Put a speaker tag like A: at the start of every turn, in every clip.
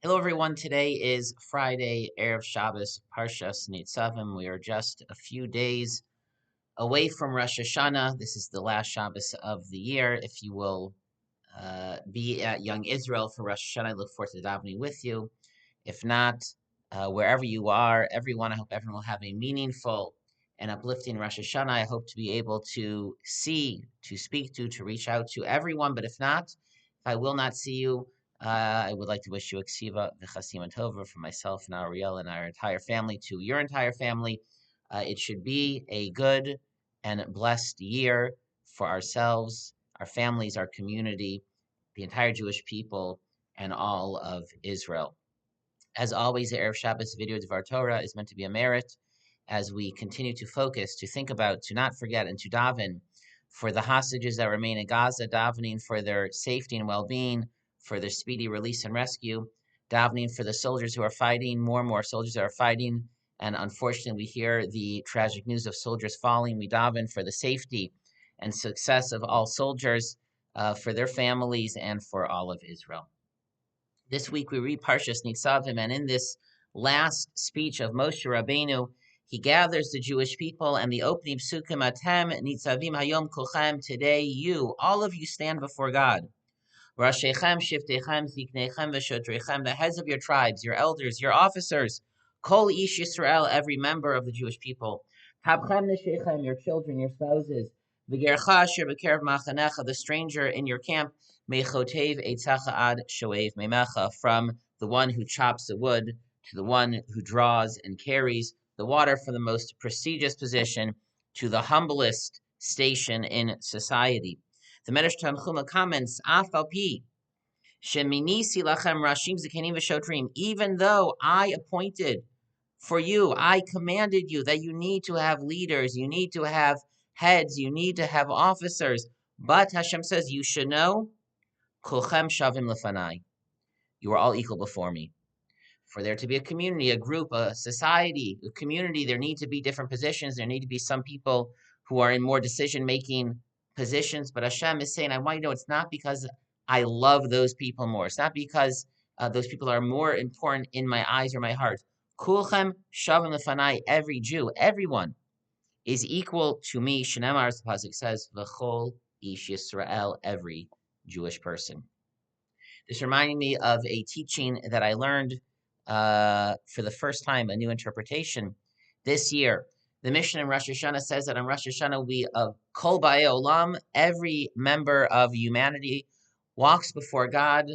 A: Hello, everyone. Today is Friday, Erev Shabbos, Parshas Nitzavim. We are just a few days away from Rosh Hashanah. This is the last Shabbos of the year. If you will be at Young Israel for Rosh Hashanah, I look forward to davening with you. If not, wherever you are, everyone, I hope everyone will have a meaningful and uplifting Rosh Hashanah. I hope to be able to see, to speak to reach out to everyone. But if not, if I will not see you, I would like to wish you a ksiva v'chasima tova from myself and Ariel and our entire family to your entire family. It should be a good and blessed year for ourselves, our families, our community, the entire Jewish people, and all of Israel. As always, the Erev Shabbos video Dvar Torah is meant to be a merit as we continue to focus, to think about, to not forget, and to daven for the hostages that remain in Gaza, davening for their safety and well-being, for their speedy release and rescue, davening for the soldiers who are fighting, more and more soldiers that are fighting, and unfortunately we hear the tragic news of soldiers falling. We daven for the safety and success of all soldiers, for their families, and for all of Israel. This week we read Parshas Nitzavim, and in this last speech of Moshe Rabbeinu, he gathers the Jewish people, and the opening psukim, Atem Nitzavim Hayom Kulchem, today you, all of you stand before God. Rashechem, Shiftechem, Ziknechem, Veshotrechem, the heads of your tribes, your elders, your officers, Kol Ish Yisrael, every member of the Jewish people. Tabchem Neshechem, your children, your spouses, V'gercha Asher B'kerev Machanecha, the stranger in your camp, Mechotev Eitzacha Ad Shoev Memecha, from the one who chops the wood to the one who draws and carries the water, from the most prestigious position to the humblest station in society. The Medrash Tanchuma comments, Af al pi, sheminisi lachem rashim zikenim v'shotrim, even though I appointed for you, I commanded you that you need to have leaders, you need to have heads, you need to have officers. But Hashem says, you should know, kulchem shavim lefanai, you are all equal before me. For there to be a community, a group, a society, a community, there need to be different positions. There need to be some people who are in more decision-making positions. But Hashem is saying, I want you to know it's not because I love those people more. It's not because those people are more important in my eyes or my heart. Kulchem shavim lefanai, every Jew, everyone is equal to me. Shenemar, as the pasuk says, v'chol ish Yisrael, every Jewish person. This reminded me of a teaching that I learned for the first time, a new interpretation this year. The Mishnah in Rosh Hashanah says that on Rosh Hashanah, we of Kol Ba'ei Olam, every member of humanity walks before God,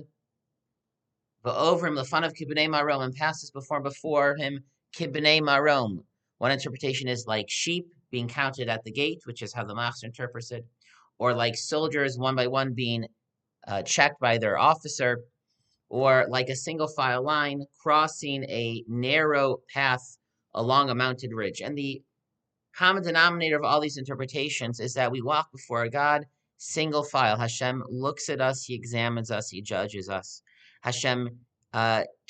A: Va'ovrim Lefanav Kibnei Marom, and passes before him Kibnei Marom. One interpretation is like sheep being counted at the gate, which is how the Machzor interprets it, or like soldiers one by one being checked by their officer, or like a single file line crossing a narrow path along a mounted ridge. And the common denominator of all these interpretations is that we walk before God single file. Hashem looks at us, He examines us, He judges us. Hashem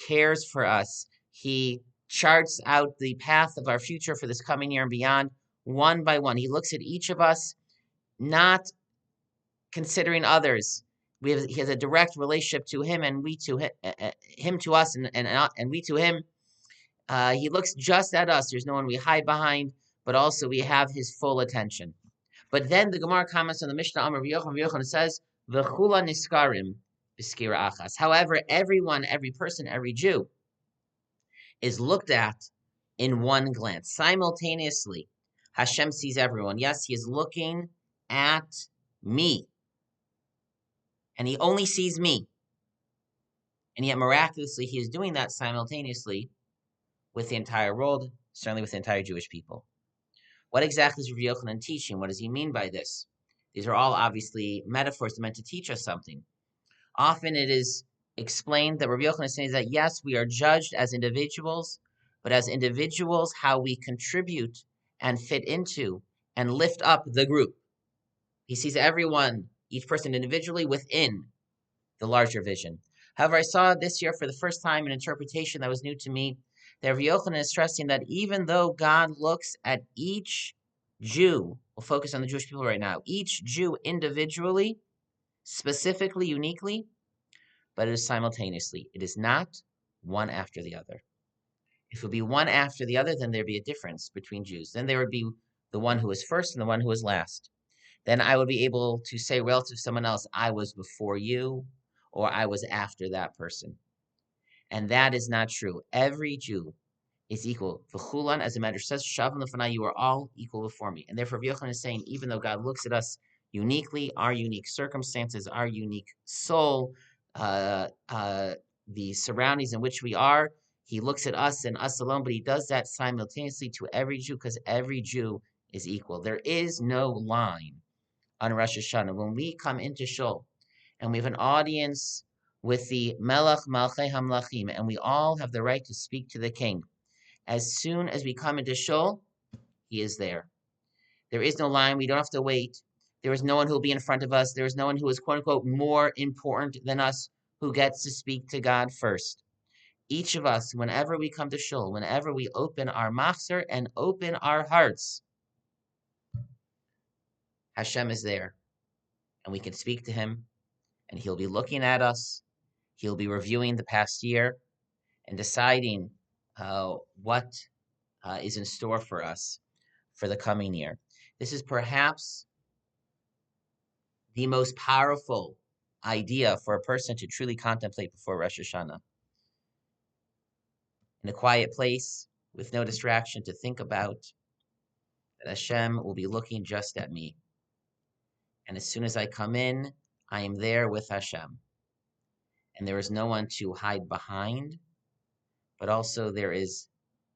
A: cares for us. He charts out the path of our future for this coming year and beyond, one by one. He looks at each of us, not considering others. He has a direct relationship to him, and we to him to us, and we to him. He looks just at us. There's no one we hide behind, but also we have his full attention. But then the Gemara comments on the Mishnah Amar Yochanan says, "V'chula niskarim b'skira achas." However, everyone, every person, every Jew is looked at in one glance, simultaneously. Hashem sees everyone. Yes, He is looking at me. And He only sees me. And yet, miraculously, He is doing that simultaneously with the entire world, certainly with the entire Jewish people. What exactly is Rabbi Yochanan teaching? What does he mean by this? These are all obviously metaphors meant to teach us something. Often it is explained that Rabbi Yochanan is saying that, yes, we are judged as individuals, but as individuals, how we contribute and fit into and lift up the group. He sees everyone, each person individually within the larger vision. However, I saw this year for the first time an interpretation that was new to me, that Rabbi Yochanan is stressing that even though God looks at each Jew, we'll focus on the Jewish people right now, each Jew individually, specifically, uniquely, but it is simultaneously. It is not one after the other. If it would be one after the other, then there'd be a difference between Jews. Then there would be the one who was first and the one who was last. Then I would be able to say relative to someone else, I was before you, or I was after that person. And that is not true. Every Jew is equal. V'chulan, as the Medrash says, Shavim l'fanai, you are all equal before me. And therefore, Yochanan is saying, even though God looks at us uniquely, our unique circumstances, our unique soul, uh, uh, the surroundings in which we are, he looks at us and us alone, but he does that simultaneously to every Jew because every Jew is equal. There is no line on Rosh Hashanah. When we come into Shul and we have an audience with the Melech Malchei Hamlachim, and we all have the right to speak to the king. As soon as we come into Shul, he is there. There is no line. We don't have to wait. There is no one who will be in front of us. There is no one who is, quote unquote, more important than us who gets to speak to God first. Each of us, whenever we come to Shul, whenever we open our machzor and open our hearts, Hashem is there. And we can speak to him, and he'll be looking at us. He'll be reviewing the past year and deciding what is in store for us for the coming year. This is perhaps the most powerful idea for a person to truly contemplate before Rosh Hashanah. In a quiet place, with no distraction, to think about that Hashem will be looking just at me. And as soon as I come in, I am there with Hashem. And there is no one to hide behind, but also there is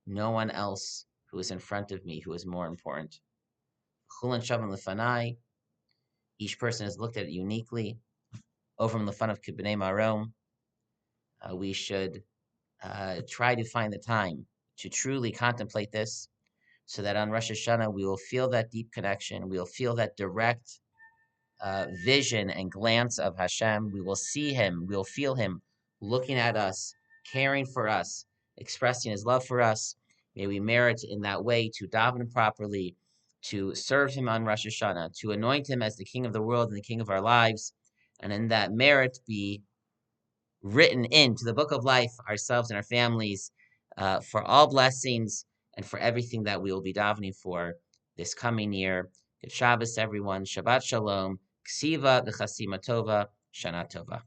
A: no one else who is in front of me who is more important. Chulan Shavim Lefanai, each person is looked at uniquely. Over the fun of Kibnei Marom, we should try to find the time to truly contemplate this, so that on Rosh Hashanah we will feel that deep connection. We will feel that direct vision and glance of Hashem. We will see him. We will feel him looking at us, caring for us, expressing his love for us. May we merit in that way to daven properly, to serve him on Rosh Hashanah, to anoint him as the King of the world and the King of our lives, and in that merit be written into the book of life, ourselves and our families, for all blessings and for everything that we will be davening for this coming year. Good Shabbos, everyone. Shabbat Shalom. Ksiva v'chasima tova. Shana tova.